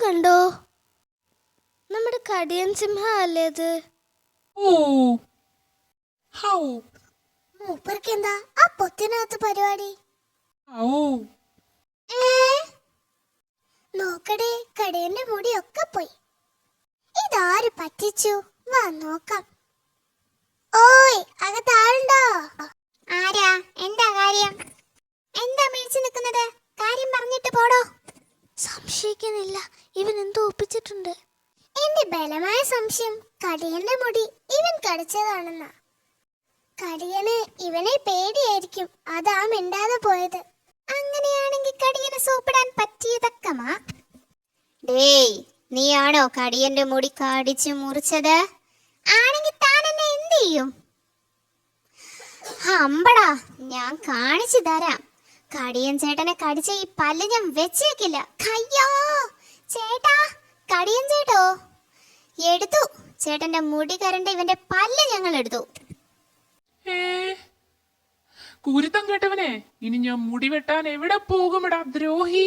കണ്ടോ? നമ്മുടെ കടിയൻ സിംഹ അല്ലേ അത്? ഓ ഹൗ മൂപ്പർക്ക് എന്താ ആ പൊത്തിനകത്ത് പരിപാടി? ഓ നോക്കടേ, കടിയന്റെ മുടിയൊക്കെ പോയി. ഇതാര് പറ്റിച്ചു? വാ നോക്കാം. ഓയ്, അകത്താളുണ്ടോ? ആരാ? എന്താ കാര്യം? എന്താ മേടിച്ചു നിൽക്കുന്നത്? കാര്യം പറഞ്ഞിട്ട് പോടോ. സംശയിക്കുന്നില്ല, ഇവൻ എന്തോ ഒപ്പിച്ചിട്ടുണ്ട്. എന്റെ ബലമായ സംശയം കടിയന്റെ മുടി ഇവൻ കടിച്ചതാണെന്നാ. കടിയന് ഇവനെ പേടിയായിരിക്കും, അതാ മിണ്ടാതെ പോയത്. അങ്ങനെയാണെങ്കിൽ കടിയനെ സൂപ്പിടാൻ പറ്റിയതക്കമാ. ഡേയ്, നീയാണോ കടിയന്റെ മുടി കടിച്ചു മുറിച്ചത്? ആണെങ്കിൽ താൻ എന്നെ എന്ത് ചെയ്യും? അമ്പടാ, ഞാൻ കാണിച്ചു തരാം. കടിയൻ ചേട്ടനെ കടിച്ച ഈ പല്ല് ഞാൻ വെച്ചേക്കില്ല. കയ്യോ ചേട്ടാ, കടിയൻ ചേട്ടോ എടുത്തു. ചേട്ടന്റെ മുടി കരണ്ട ഇവന്റെ പല്ല് ഞങ്ങൾ എടുത്തു. കുരുത്തം കേട്ടവനെ, ഇനി ഞാൻ മുടി വെട്ടാൻ എവിടെ പോകുമെടാ ദ്രോഹി.